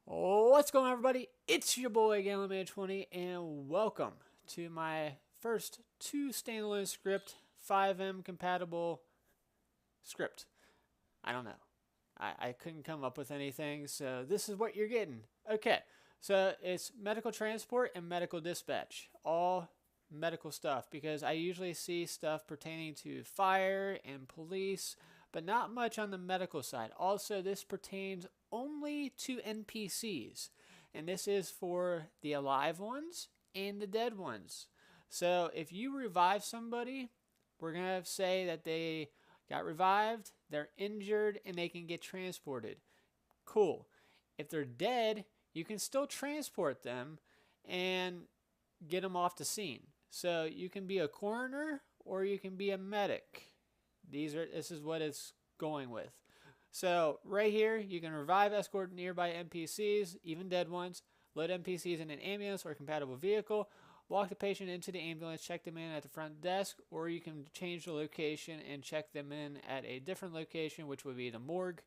What's going on, everybody? It's your boy Gamertag20 and welcome to my first two standalone script FiveM compatible script. I don't know. I couldn't come up with anything, so this is what you're getting. Okay, so it's medical transport and medical dispatch. All medical stuff, because I usually see stuff pertaining to fire and police, but not much on the medical side. Also, this pertains only to NPCs, and this is for the alive ones and the dead ones. So if you revive somebody, we're going to say that they got revived, they're injured, and they can get transported. Cool. If they're dead, you can still transport them and get them off the scene. So you can be a coroner or you can be a medic. This is what it's going with. So right here, you can revive, escort nearby NPCs, even dead ones, load NPCs in an ambulance or compatible vehicle, walk the patient into the ambulance, check them in at the front desk, or you can change the location and check them in at a different location, which would be the morgue.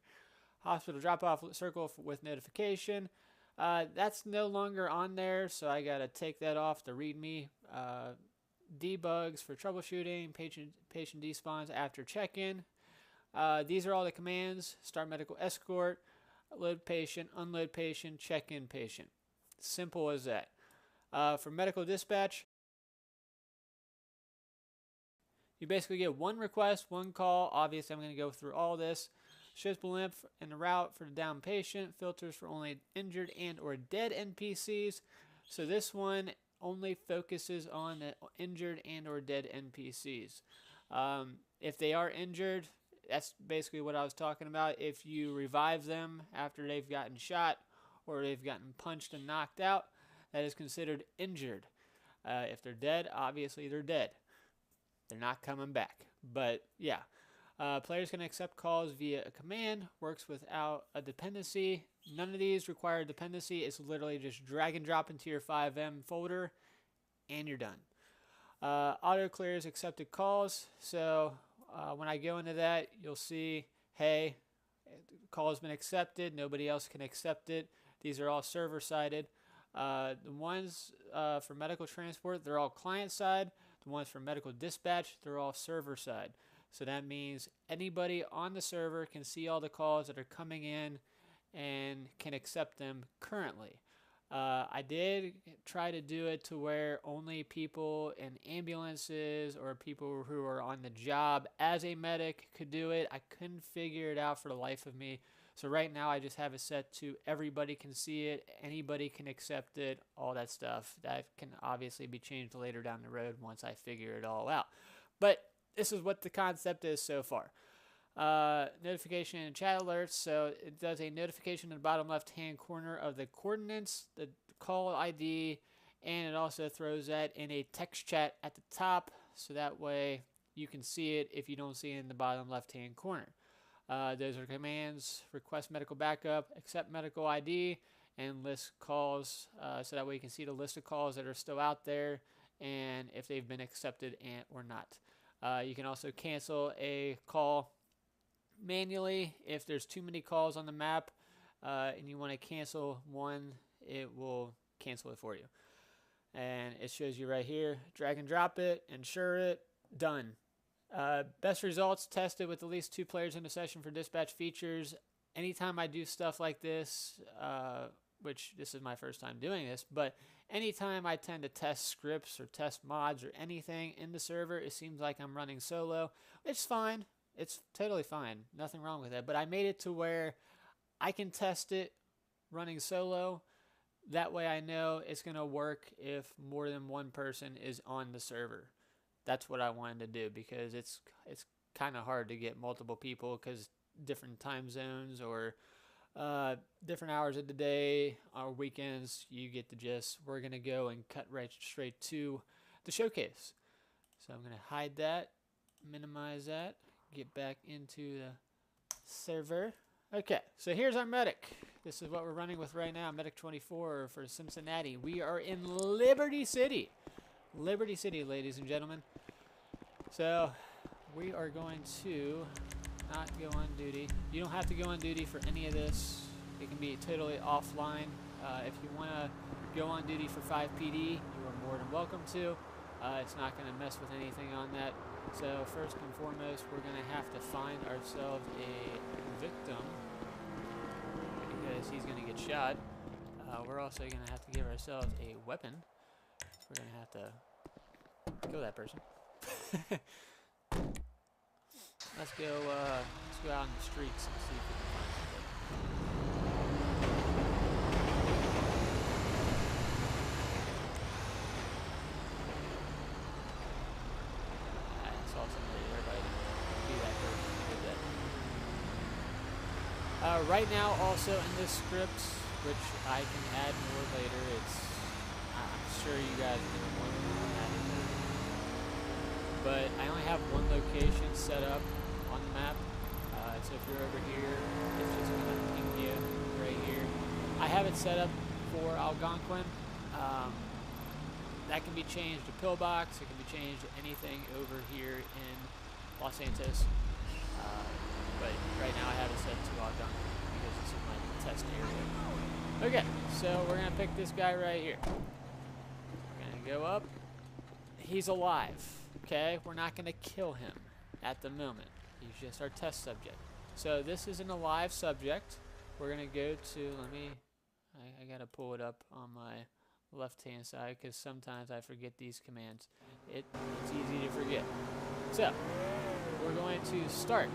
Hospital drop-off circle with notification. That's no longer on there, so I gotta take that off the README. Debugs for troubleshooting, patient despawns after check-in. These are all the commands: start medical escort, load patient, unload patient, check-in patient. Simple as that. For medical dispatch, you basically get one request, one call. Obviously, I'm going to go through all this. Shows blip in the route for the down patient. Filters for only injured and or dead NPCs. So this one only focuses on the injured and or dead NPCs. If they are injured, that's basically what I was talking about. If you revive them after they've gotten shot or they've gotten punched and knocked out, that is considered injured. If they're dead, obviously they're dead. They're not coming back. But yeah, players can accept calls via a command, works without a dependency. None of these require a dependency. It's literally just drag and drop into your FiveM folder and you're done. Auto clears accepted calls. So when I go into that, you'll see, hey, the call has been accepted. Nobody else can accept it. These are all server-sided. The ones for medical transport, they're all client-side. The ones for medical dispatch, they're all server-side. So that means anybody on the server can see all the calls that are coming in and can accept them currently. I did try to do it to where only people in ambulances or people who are on the job as a medic could do it. I couldn't figure it out for the life of me. So right now I just have it set to everybody can see it, anybody can accept it, all that stuff. That can obviously be changed later down the road once I figure it all out. But this is what the concept is so far. Notification and chat alerts. So it does a notification in the bottom left hand corner of the coordinates, the call ID, and it also throws that in a text chat at the top, so that way you can see it if you don't see it in the bottom left hand corner. Those are commands: request medical backup, accept medical ID, and list calls, so that way you can see the list of calls that are still out there and if they've been accepted or not. You can also cancel a call manually if there's too many calls on the map and you want to cancel one. It will cancel it for you, and it shows you right here. Drag and drop it, ensure it, done. Best results tested with at least 2 players in a session for dispatch features. Anytime I do stuff like this, which this is my first time doing this, but anytime I tend to test scripts or test mods or anything in the server, it seems like I'm running solo. It's fine. It's totally fine. Nothing wrong with that. But I made it to where I can test it running solo. That way I know it's going to work if more than one person is on the server. That's what I wanted to do, because it's kind of hard to get multiple people, because different time zones or different hours of the day or weekends, you get the gist. We're going to go and cut right straight to the showcase. So I'm going to hide that, minimize that, get back into the server. Okay, so here's our medic. This is what we're running with right now, Medic 24 for Cincinnati. We are in Liberty City. Liberty City, ladies and gentlemen. So we are going to not go on duty. You don't have to go on duty for any of this. It can be totally offline. If you want to go on duty for 5PD, you are more than welcome to. It's not going to mess with anything on that. So first and foremost, we're going to have to find ourselves a victim because he's going to get shot. We're also going to have to give ourselves a weapon. We're going to have to kill that person. Let's go out in the streets and see if we can find something. I saw somebody there, but I didn't be that person who did that. Right now, also in this script, which I can add more later, I'm sure you guys are going to want to add it later. But I only have one location set up on the map. So if you're over here, it's just going to ping you right here. I have it set up for Algonquin. That can be changed to Pillbox. It can be changed to anything over here in Los Santos. But right now I have it set to Algonquin because this is my test area. Okay, so we're going to pick this guy right here. We're going to go up. He's alive. Okay, we're not going to kill him at the moment. He's just our test subject. So this is an alive subject. We're going to go to, I got to pull it up on my left-hand side because sometimes I forget these commands. It's easy to forget. So, we're going to start.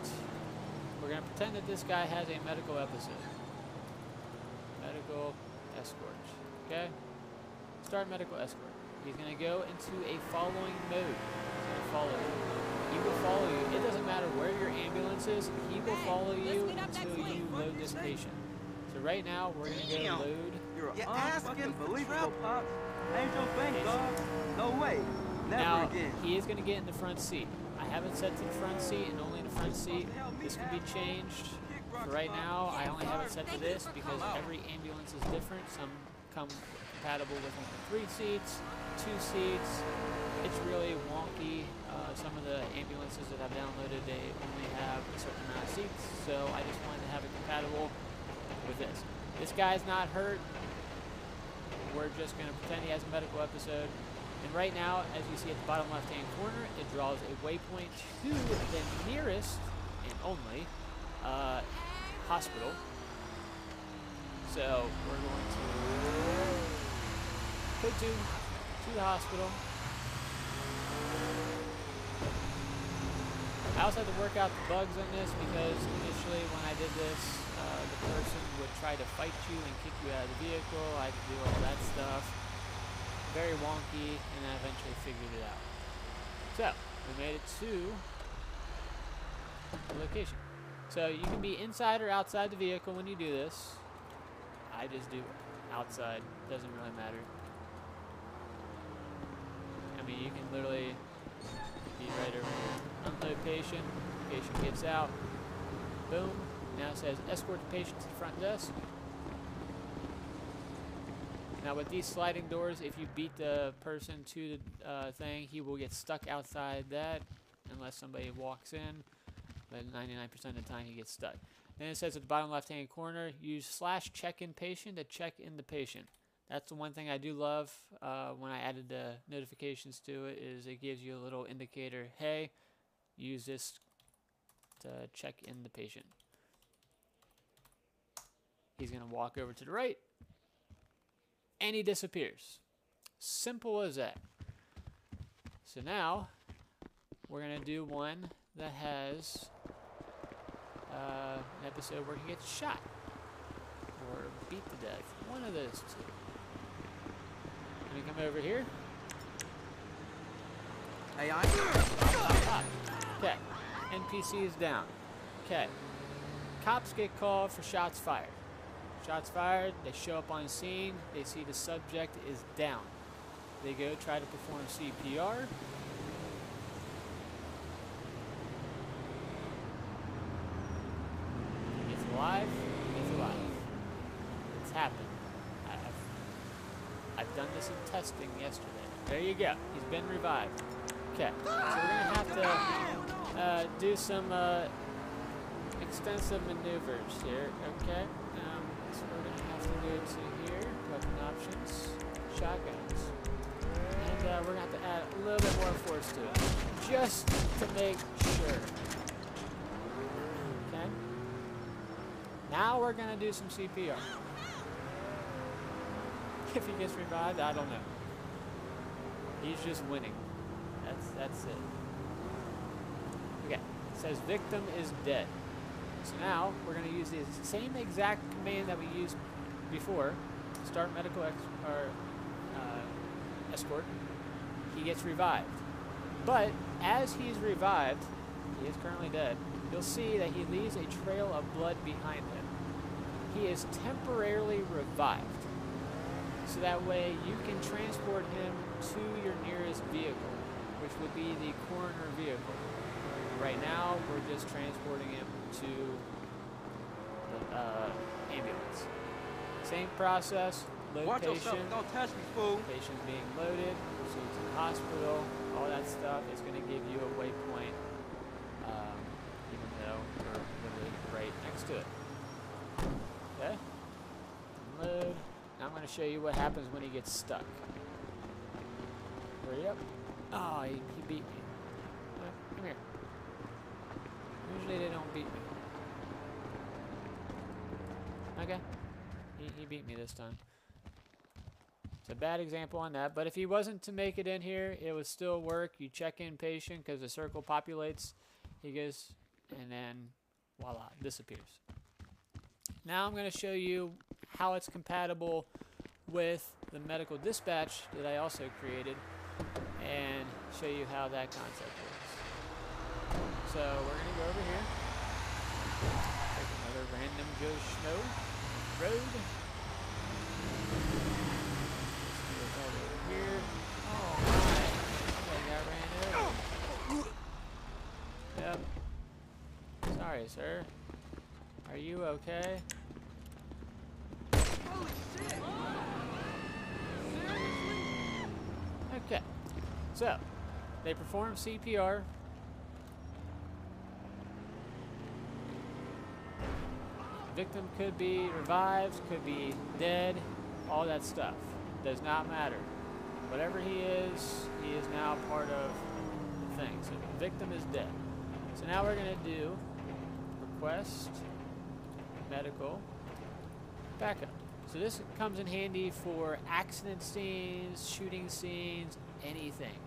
We're going to pretend that this guy has a medical episode. Medical escort. Okay? Start medical escort. He's going to go into a following mode. He's going to follow you. He will follow you. It doesn't matter where your ambulance is. He will follow you until you load this patient. So right now, we're going to go load. You're asking believable, Pops. Ain't your thing, dog. No way. Never now, again. He is going to get in the front seat. I have it set to the front seat and only in the front seat. This can be changed. For right now, I only have it set to this because every ambulance is different. Some come compatible with only 3 seats, 2 seats. It's really wonky. Some of the ambulances that I've downloaded, they only have a certain amount of seats, so I just wanted to have it compatible with this. This guy's not hurt. We're just going to pretend he has a medical episode. And right now, as you see at the bottom left-hand corner, it draws a waypoint to the nearest and only hospital. So we're going to go to the hospital. I also had to work out the bugs on this because initially when I did this, the person would try to fight you and kick you out of the vehicle. I had to do all that stuff. Very wonky, and I eventually figured it out. So, we made it to the location. So, you can be inside or outside the vehicle when you do this. I just do outside. Doesn't really matter. I mean, you can literally be right over here. Unload patient. Patient gets out. Boom. Now it says escort the patient to the front desk. Now with these sliding doors, if you beat the person to the thing, he will get stuck outside that unless somebody walks in. But 99% of the time he gets stuck. Then it says at the bottom left-hand corner, use /check-in patient to check in the patient. That's the one thing I do love when I added the notifications to it, is it gives you a little indicator, hey, use this to check in the patient. He's going to walk over to the right, and he disappears. Simple as that. So now, we're going to do one that has an episode where he gets shot or beat to death. One of those two. Let me come over here. Hey, Okay. NPC is down. Okay. Cops get called for shots fired. Shots fired, they show up on scene, they see the subject is down. They go try to perform CPR. He's alive, he's alive. It's happened. I've done this in testing yesterday. There you go, he's been revived. Okay, so we're gonna have to do some extensive maneuvers here, okay? So we're going to have to go to here, weapon options, shotguns. And we're going to have to add a little bit more force to it, just to make sure. Okay. Now we're going to do some CPR. If he gets revived, I don't know. He's just winning. That's it. Okay. It says victim is dead. So now we're going to use the same exact command that we used before. Start medical escort. He gets revived. But as he's revived, he is currently dead, you'll see that he leaves a trail of blood behind him. He is temporarily revived. So that way you can transport him to your nearest vehicle, which would be the coroner vehicle. Right now, we're just transporting him to the ambulance. Same process. Load Watch patient. yourself, don't touch me, fool. Patient being loaded, so to the hospital, all that stuff is going to give you a waypoint, even though we're literally right next to it. Okay. Load. Now I'm going to show you what happens when he gets stuck. Hurry up. Oh, he beat me. Come here. Usually they don't beat me. Okay. He beat me this time. It's a bad example on that, but if he wasn't to make it in here, it would still work. You check in patient because the circle populates. He goes, and then voila, disappears. Now I'm going to show you how it's compatible with the medical dispatch that I also created and show you how that concept works. So we're going to go over here. Take another random Joe Schmo road. Here. Oh my. I got ran over. Yep. Sorry, sir. Are you okay? Holy shit! Okay. So, they perform CPR. Victim could be revived, could be dead, all that stuff. Does not matter. Whatever he is now part of the thing. So the victim is dead. So now we're going to do request medical backup. So this comes in handy for accident scenes, shooting scenes, anything.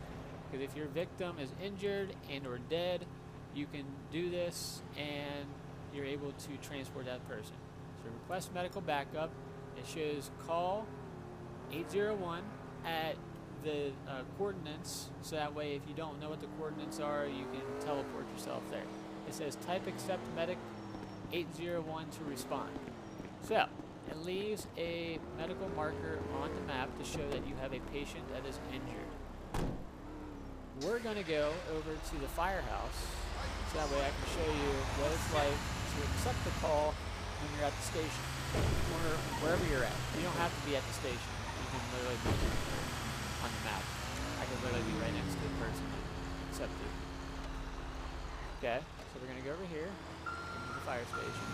Because if your victim is injured and or dead, you can do this and you're able to transport that person. So request medical backup. It shows call 801 at the coordinates, so that way if you don't know what the coordinates are, you can teleport yourself there. It says type accept medic 801 to respond. So it leaves a medical marker on the map to show that you have a patient that is injured. We're going to go over to the firehouse, so that way I can show you what it's like to accept the call when you're at the station, or wherever you're at. You don't have to be at the station. You can literally be on the map. I can literally be right next to the person except you. Okay, so we're going to go over here into the fire station.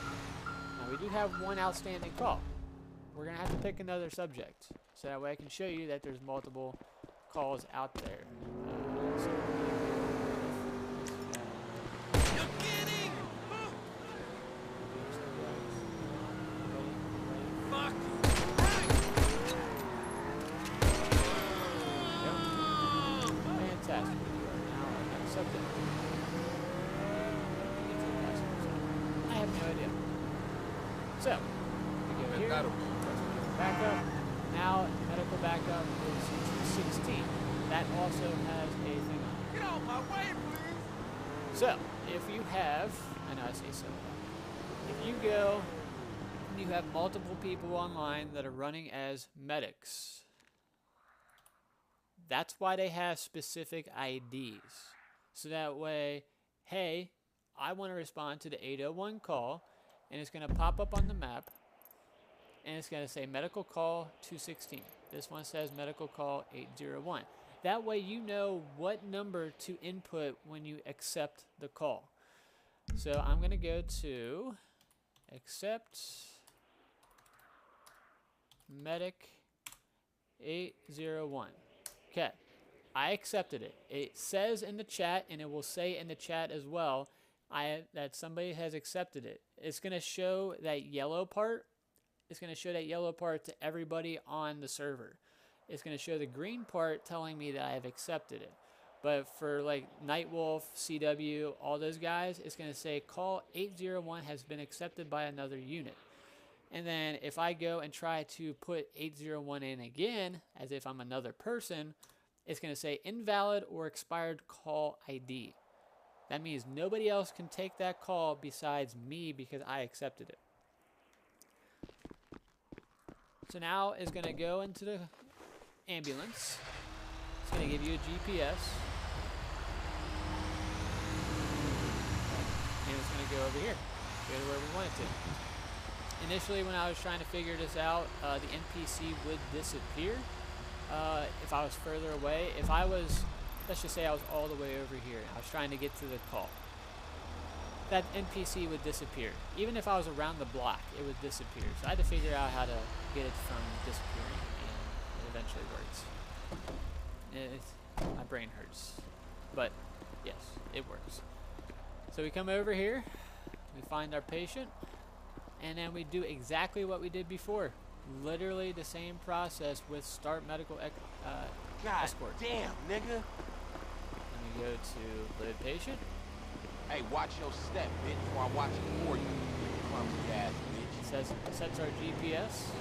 Now we do have one outstanding call. We're going to have to pick another subject, so that way I can show you that there's multiple calls out there. So, we go here, backup. Now, medical backup is 16. That also has a thing on it. Get out my way, please! So, if you have, I know I say so, if you go and you have multiple people online that are running as medics, that's why they have specific IDs. So that way, hey, I want to respond to the 801 call, and it's going to pop up on the map, and it's going to say medical call 216. This one says medical call 801. That way you know what number to input when you accept the call. So I'm going to go to accept medic 801. Okay, I accepted it. It says in the chat, and it will say in the chat as well, that somebody has accepted it. It's going to show that yellow part. It's going to show that yellow part to everybody on the server. It's going to show the green part telling me that I have accepted it. But for like Nightwolf, CW, all those guys, it's going to say call 801 has been accepted by another unit. And then if I go and try to put 801 in again, as if I'm another person, it's going to say invalid or expired call ID. That means nobody else can take that call besides me because I accepted it. So now it's going to go into the ambulance. It's going to give you a GPS. And it's going to go over here. Go to where we want it to. Initially, when I was trying to figure this out, the NPC would disappear if I was further away. If I was, let's just say I was all the way over here, and I was trying to get to the call, that NPC would disappear. Even if I was around the block, it would disappear. So I had to figure out how to get it from disappearing, and it eventually works. My brain hurts, but yes, it works. So we come over here, we find our patient, and then we do exactly what we did before. Literally the same process with start medical escort. Damn, nigga. Then we go to load patient. Hey, watch your step, bitch, before I watch it for you. Clumsy ass bitch. It says sets our GPS.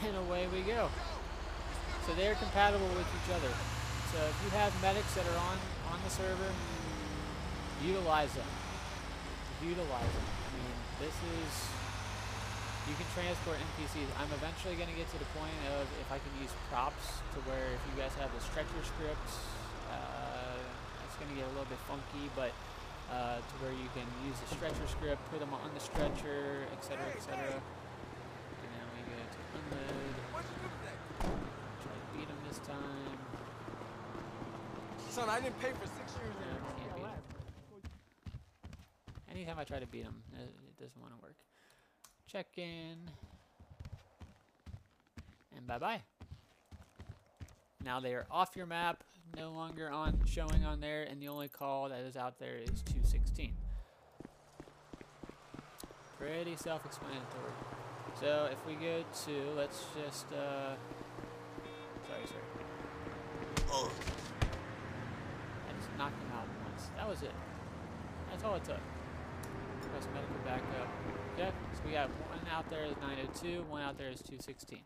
And away we go. So they're compatible with each other. So if you have medics that are on the server, utilize them. Utilize them. I mean, this is, you can transport NPCs. I'm eventually going to get to the point of if I can use props to where if you guys have the stretcher scripts, it's going to get a little bit funky, but to where you can use the stretcher script, put them on the stretcher, etc., etc. And then we go to unload. Try to beat them this time. Son, I didn't pay for 6 years. No, can't beat him. Anytime I try to beat him, it doesn't want to work. Check in. And bye-bye. Now they are off your map, no longer showing on there, and the only call that is out there is 216. Pretty self-explanatory. So if we go to, let's just, sorry. I just knocked him out once. That was it. That's all it took. Press medical backup. Okay, so we got one out there is 902, one out there is 216.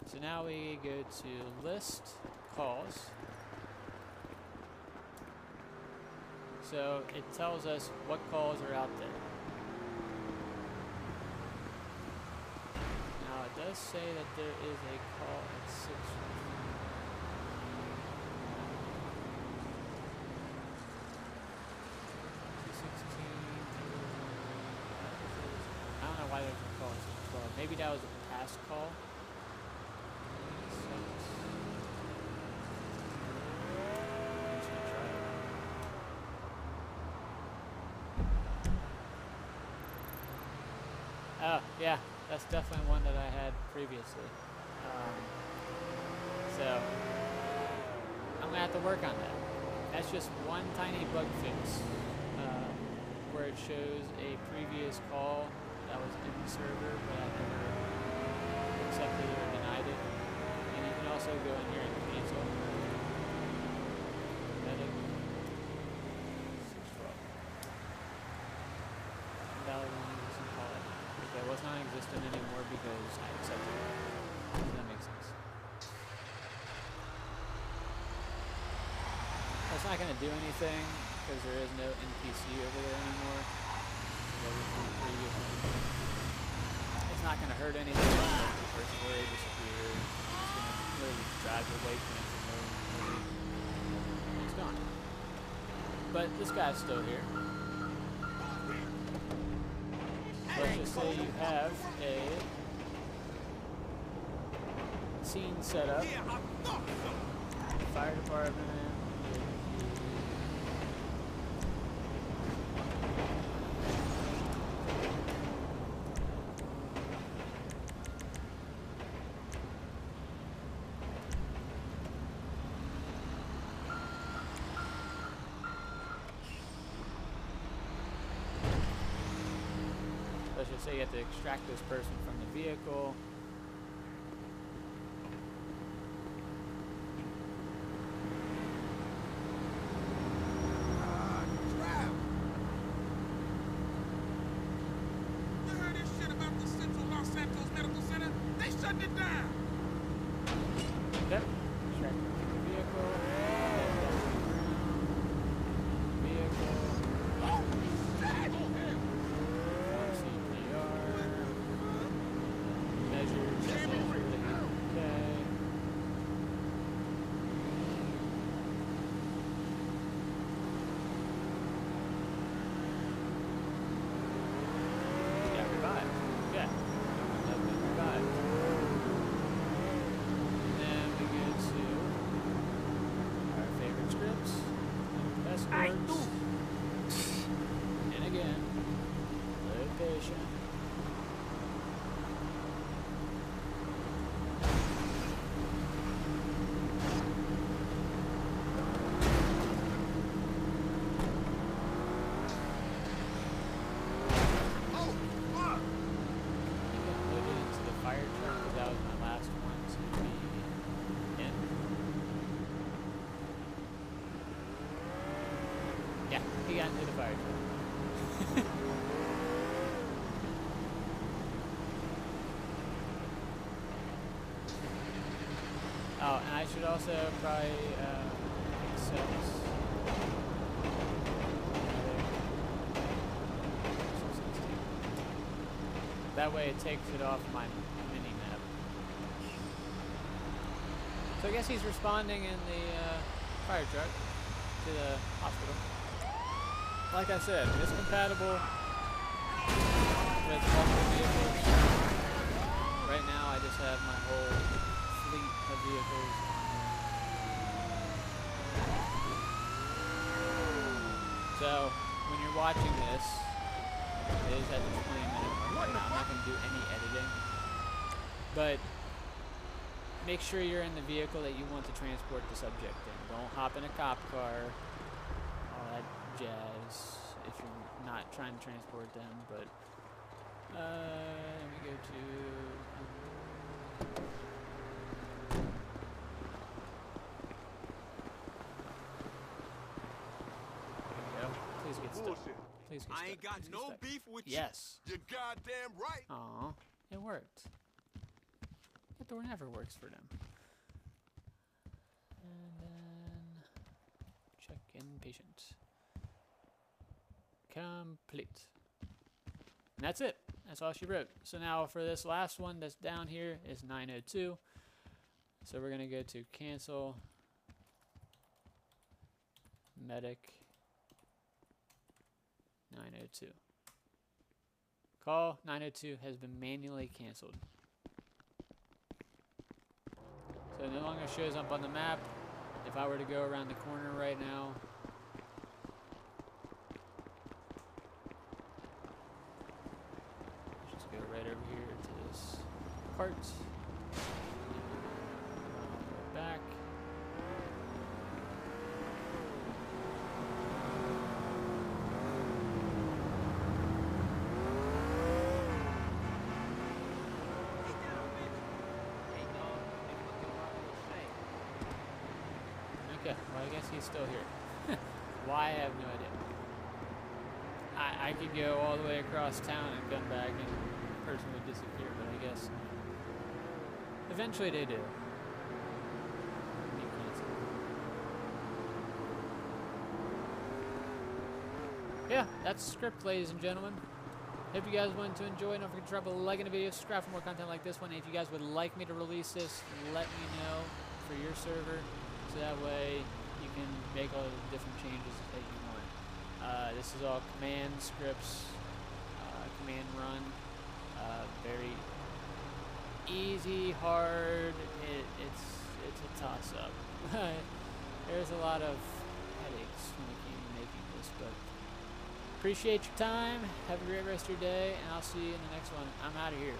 So now we go to list calls. So it tells us what calls are out there. Now it does say that there is a call at 6. I don't know why there's a call at 12. Maybe that was a past call. Oh, yeah, that's definitely one that I had previously. So, I'm going to have to work on that. That's just one tiny bug fix where it shows a previous call that was in the server, but I never accepted it or denied it. And you can also go in here and cancel. Medic 612. Invalid using call it. Okay, well, it's not existent anymore because I accepted it. Does that make sense? That's not going to do anything because there is no NPC over there anymore. It's not going to hurt anything. The person will disappear. It's going to literally drive away from it. It's gone. But this guy's still here. Let's just say you have a scene set up. Fire department. let's just say you have to extract this person from the vehicle. Yep. Extract from the vehicle. Vehicle. CPR. Measures. Okay. Yeah, revive. Yeah. Revive. Escorts. And again, location. Loaded into the fire truck because that was my last one to be in. Yeah, he got into the fire truck. Oh, and I should also probably accept that way it takes it off my mini map. So I guess he's responding in the fire truck to the hospital. Like I said, it's compatible with multiple vehicles. Right now I just have my whole fleet of vehicles on here. So when you're watching this, it is at the 20-minute mark right now. I'm not going to do any editing. But make sure you're in the vehicle that you want to transport the subject in. Don't hop in a cop car, all that jazz, if you're not trying to transport them. But let me go to there we go. Please get stuck. Please get stuck. I ain't got no beef with you. Yes. You're goddamn right. Aw, it worked. That door never works for them. And then check in patient. Complete. And that's it. That's all she wrote. So now for this last one that's down here is 902. So we're gonna go to cancel medic 902. Call 902 has been manually canceled. So it no longer shows up on the map. If I were to go around the corner right now, just go right over here to this cart. Back. Okay, well I guess he's still here. Why, I have no idea. I could go all the way across town and come back and the person would disappear, but I guess eventually they do. Yeah, that's the script, ladies and gentlemen. Hope you guys wanted to enjoy. Don't forget to drop a like in the video, subscribe for more content like this one. And if you guys would like me to release this, let me know for your server, so that way you can make all the different changes that you want. This is all command scripts, command run, very easy, hard. It's a toss-up. There's a lot of headaches when it came to making this, but appreciate your time. Have a great rest of your day, and I'll see you in the next one. I'm out of here.